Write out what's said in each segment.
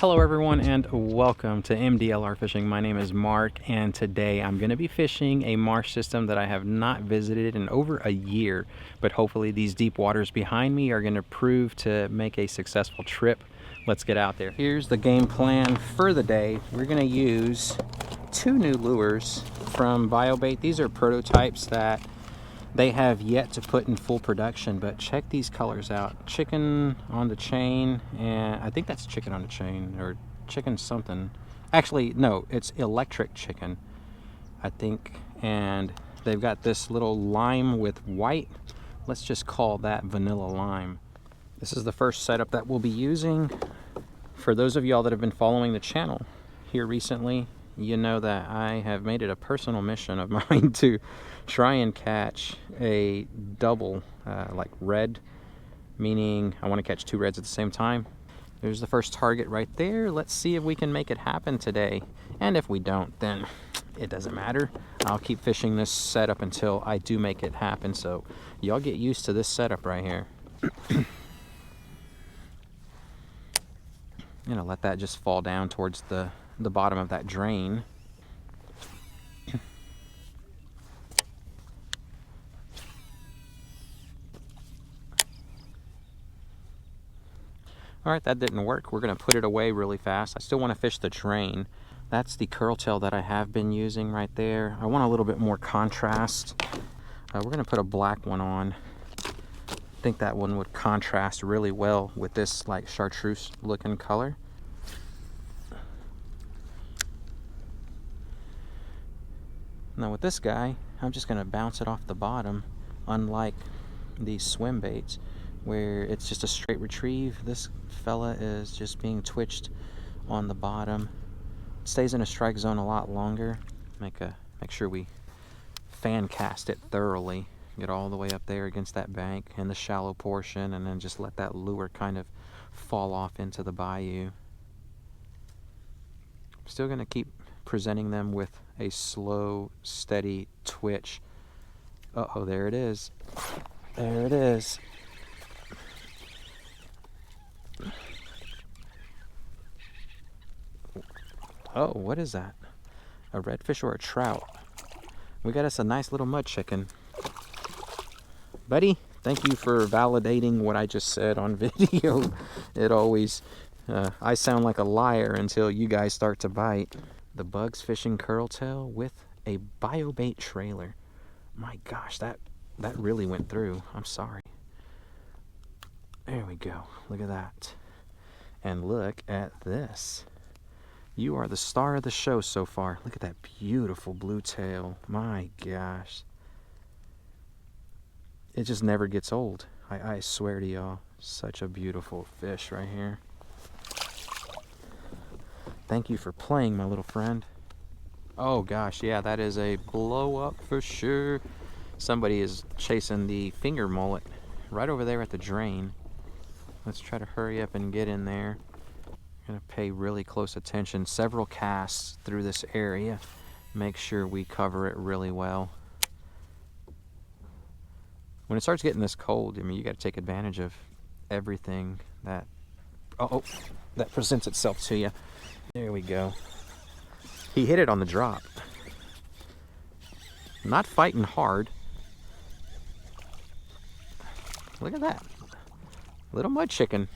Hello everyone and welcome to MDLR Fishing. My name is Mark and today I'm going to be fishing a marsh system that I have not visited in over a year, but hopefully these deep waters behind me are going to prove to make a successful trip. Let's get out there. Here's the game plan for the day. We're going to use two new lures from BioBait. These are prototypes that they have yet to put in full production, but check these colors out. Chicken on the chain, and I think that's chicken on the chain, or chicken something. Actually, no, it's electric chicken, I think. And they've got this little lime with white. Let's just call that vanilla lime. This is the first setup that we'll be using. For those of y'all that have been following the channel here recently, you know that I have made it a personal mission of mine to try and catch a double, like red, meaning I want to catch two reds at the same time. There's the first target right there. Let's see if we can make it happen today. And if we don't, then it doesn't matter. I'll keep fishing this setup until I do make it happen. So y'all get used to this setup right here. You know, let that just fall down towards the bottom of that drain. Alright, that didn't work. We're going to put it away really fast. I still want to fish the drain. That's the curl tail that I have been using right there. I want a little bit more contrast. We're going to put a black one on. I think that one would contrast really well with this like chartreuse looking color. Now with this guy, I'm just going to bounce it off the bottom, unlike these swim baits where it's just a straight retrieve. This fella is just being twitched on the bottom. It stays in a strike zone a lot longer. Make sure we fan cast it thoroughly. Get all the way up there against that bank in the shallow portion, and then just let that lure kind of fall off into the bayou. I'm still going to keep presenting them with a slow, steady twitch. Uh-oh, there it is. There it is. Oh, what is that? A redfish or a trout? We got us a nice little mud chicken. Buddy, thank you for validating what I just said on video. It always, I sound like a liar until you guys start to bite. The Bugs Fishing curl tail with a BioBait trailer. My gosh, that really went through. I'm sorry. There we go. Look at that. And look at this. You are the star of the show so far. Look at that beautiful blue tail. My gosh. It just never gets old. I swear to y'all. Such a beautiful fish right here. Thank you for playing, my little friend. Oh gosh, yeah, that is a blow up for sure. Somebody is chasing the finger mullet right over there at the drain. Let's try to hurry up and get in there. I'm gonna pay really close attention. Several casts through this area. Make sure we cover it really well. When it starts getting this cold, I mean, you got to take advantage of everything that that presents itself to you. There we go. He hit it on the drop. Not fighting hard. Look at that. Little mud chicken.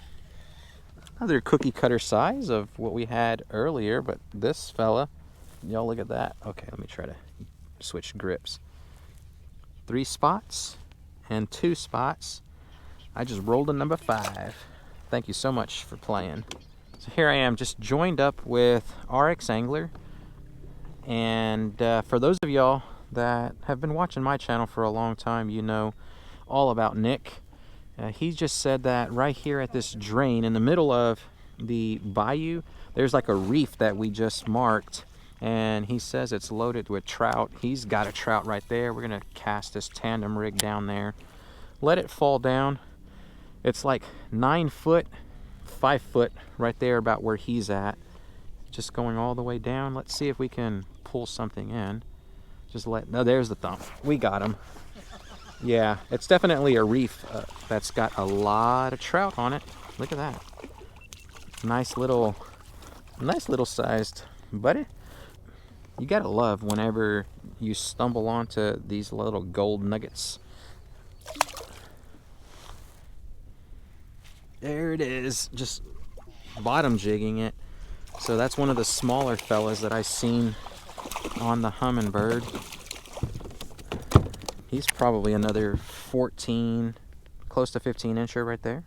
Another cookie cutter size of what we had earlier, but this fella, y'all look at that. Okay, let me try to switch grips. 3 spots and 2 spots. I just rolled a number 5. Thank you so much for playing. So here I am, just joined up with RX Angler. And for those of y'all that have been watching my channel for a long time, you know all about Nick. He just said that right here at this drain in the middle of the bayou, there's like a reef that we just marked, and he says it's loaded with trout. He's got a trout right there. We're gonna cast this tandem rig down there, let it fall down. It's like 9 foot, 5 foot right there about where he's at, just going all the way down. Let's see if we can pull something in. No, there's the thump. We got him. Yeah, it's definitely a reef that's got a lot of trout on it. Look at that. Nice little Nice little sized buddy. You gotta love whenever you stumble onto these little gold nuggets. There it is, just bottom jigging it. So that's one of the smaller fellas that I seen on the hummingbird. He's probably another 14, close to 15 incher right there.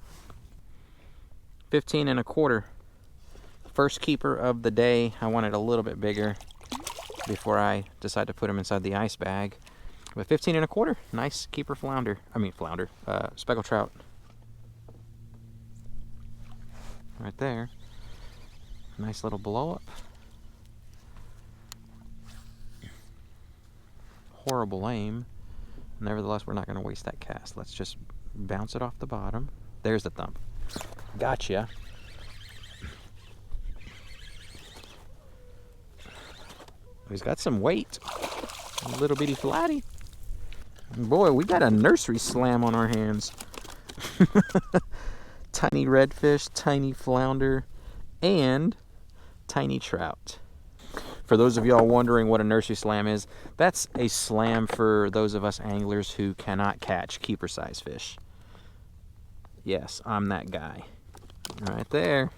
15 and a quarter. First keeper of the day. I wanted a little bit bigger before I decide to put him inside the ice bag. But 15 and a quarter, nice keeper flounder. Speckled trout. Right there. Nice little blow up. Horrible aim. Nevertheless, we're not going to waste that cast. Let's just bounce it off the bottom. There's the thump. Gotcha. He's got some weight. A little bitty flatty. Boy, we got a nursery slam on our hands. Tiny redfish, tiny flounder, and tiny trout. For those of y'all wondering what a nursery slam is, that's a slam for those of us anglers who cannot catch keeper size fish. Yes, I'm that guy. Right there.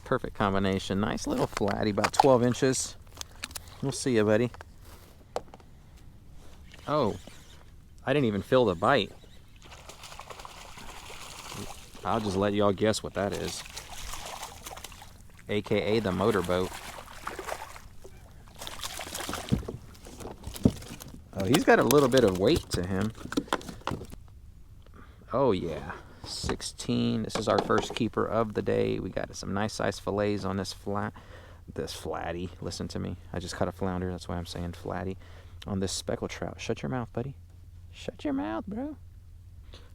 Perfect combination. Nice little flatty, about 12 inches. We'll see you, buddy. Oh, I didn't even feel the bite. I'll just let y'all guess what that is. AKA the motorboat. Oh, he's got a little bit of weight to him. Oh yeah, 16. This is our first keeper of the day. We got some nice size fillets on this flatty. Listen to me. I just caught a flounder. That's why I'm saying flatty. On this speckled trout. Shut your mouth, buddy. Shut your mouth, bro.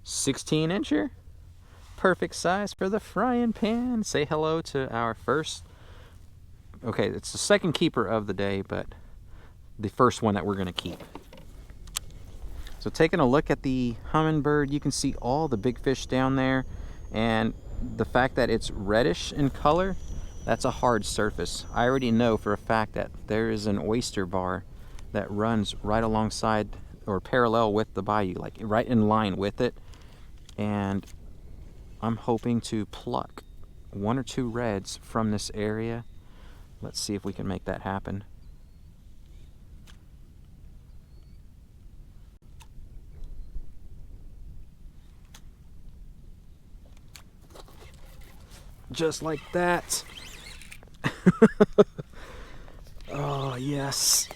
16 incher. Perfect size for the frying pan. Say hello to our first. Okay, it's the second keeper of the day, but the first one that we're going to keep. So taking a look at the hummingbird, you can see all the big fish down there, and the fact that it's reddish in color, that's a hard surface. I already know for a fact that there is an oyster bar that runs right alongside or parallel with the bayou, like right in line with it, and I'm hoping to pluck one or two reds from this area. Let's see if we can make that happen. Just like that. Oh, yes.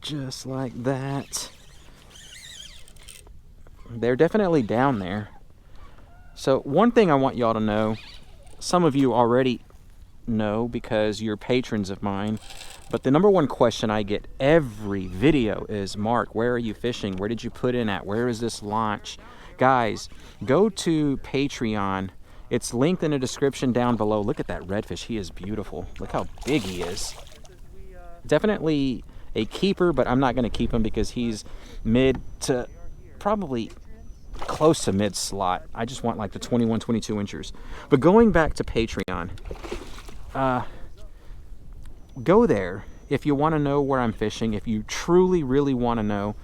Just like that. They're definitely down there. So one thing I want y'all to know, some of you already know because you're patrons of mine, but the number one question I get every video is, Mark, where are you fishing? Where did you put in at? Where is this launch? Guys, go to Patreon. It's linked in the description down below. Look at that redfish. He is beautiful. Look how big he is. Definitely a keeper, but I'm not going to keep him because he's mid to probably close to mid slot. I just want like the 21, 22 inchers. But going back to Patreon, go there if you want to know where I'm fishing. If you truly, really want to know,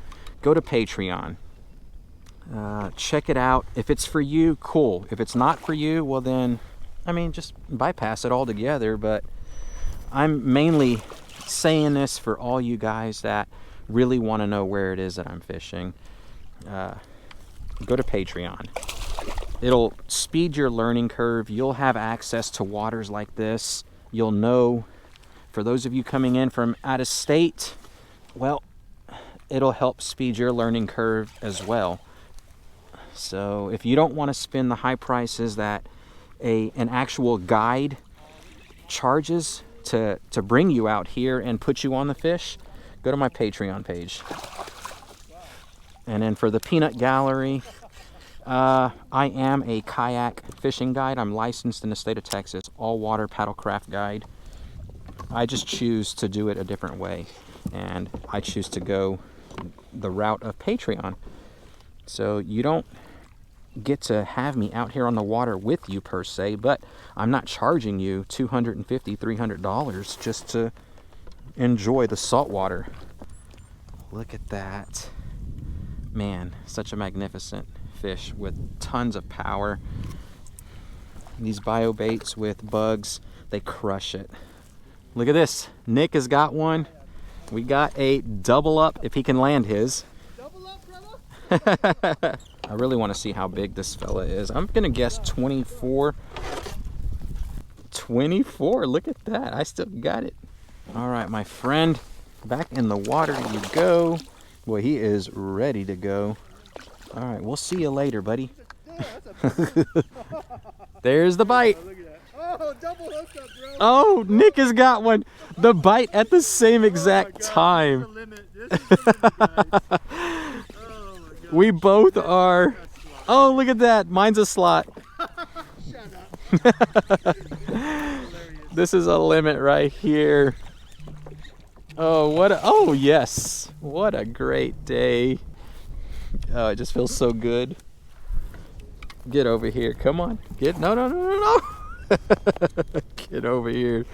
go to Patreon. Check it out. If it's for you, cool. If it's not for you, well then, I mean, just bypass it altogether. But I'm mainly saying this for all you guys that really want to know where it is that I'm fishing. Go to Patreon. It'll speed your learning curve. You'll have access to waters like this. You'll know, for those of you coming in from out of state, well, it'll help speed your learning curve as well. So if you don't want to spend the high prices that an actual guide charges to bring you out here and put you on the fish, go to my Patreon page. And then for the peanut gallery, I am a kayak fishing guide. I'm licensed in the state of Texas, all water paddlecraft guide. I just choose to do it a different way, and I choose to go the route of Patreon. So you don't get to have me out here on the water with you per se, but I'm not charging you $250, $300 just to enjoy the salt water. Look at that. Man, such a magnificent fish with tons of power. These bio baits with bugs, they crush it. Look at this. Nick has got one. We got a double up if he can land his. Double up, brother? I really want to see how big this fella is. I'm gonna guess 24. 24, look at that. I still got it. All right, my friend, back in the water you go. Boy, he is ready to go. All right, we'll see you later, buddy. There's the bite. Oh, look at that. Oh, double hookup, bro. Oh, Nick has got one. The bite at the same exact time. We both are. Oh, look at that. Mine's a slot. Shut up. This is a limit right here. Oh, oh yes. What a great day. Oh, it just feels so good. Get over here. Come on. No. Get over here.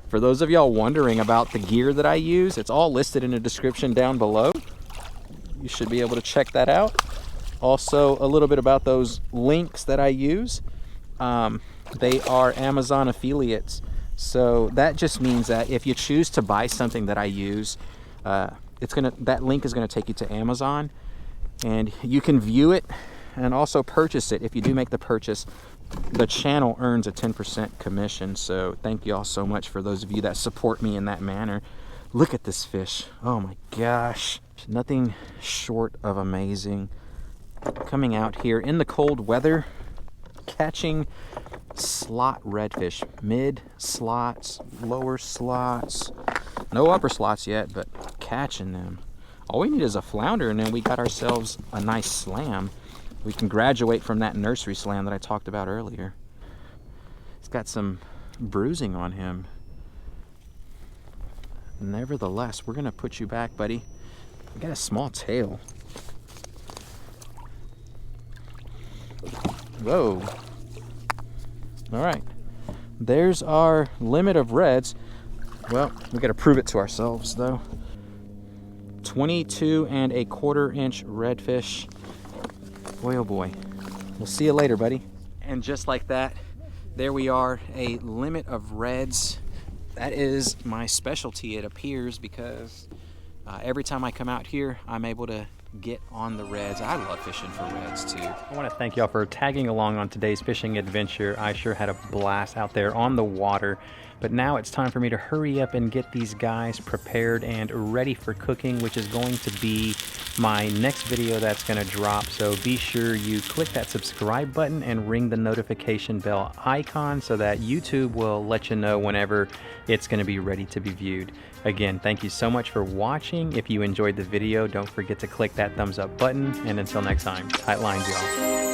For those of y'all wondering about the gear that I use, it's all listed in the description down below. You should be able to check that out. Also, a little bit about those links that I use. They are Amazon affiliates. So that just means that if you choose to buy something that I use, that link is gonna take you to Amazon, and you can view it and also purchase it. If you do make the purchase, the channel earns a 10% commission. So thank you all so much for those of you that support me in that manner. Look at this fish. Oh my gosh. Nothing short of amazing. Coming out here in the cold weather, catching slot redfish. Mid slots, lower slots. No upper slots yet, but catching them. All we need is a flounder, and then we got ourselves a nice slam. We can graduate from that nursery slam that I talked about earlier. He's got some bruising on him. Nevertheless, we're gonna put you back, buddy. You got a small tail. Whoa. All right, there's our limit of reds. Well, we gotta prove it to ourselves though. 22¼ inch redfish. Boy, oh boy. We'll see you later, buddy. And just like that, there we are, a limit of reds. That is my specialty, it appears, because every time I come out here, I'm able to get on the reds. I love fishing for reds too. I want to thank y'all for tagging along on today's fishing adventure. I sure had a blast out there on the water. But now it's time for me to hurry up and get these guys prepared and ready for cooking, which is going to be my next video that's going to drop. So be sure you click that subscribe button and ring the notification bell icon so that YouTube will let you know whenever it's going to be ready to be viewed. Again, thank you so much for watching. If you enjoyed the video, don't forget to click that thumbs up button. And until next time, tight lines, y'all.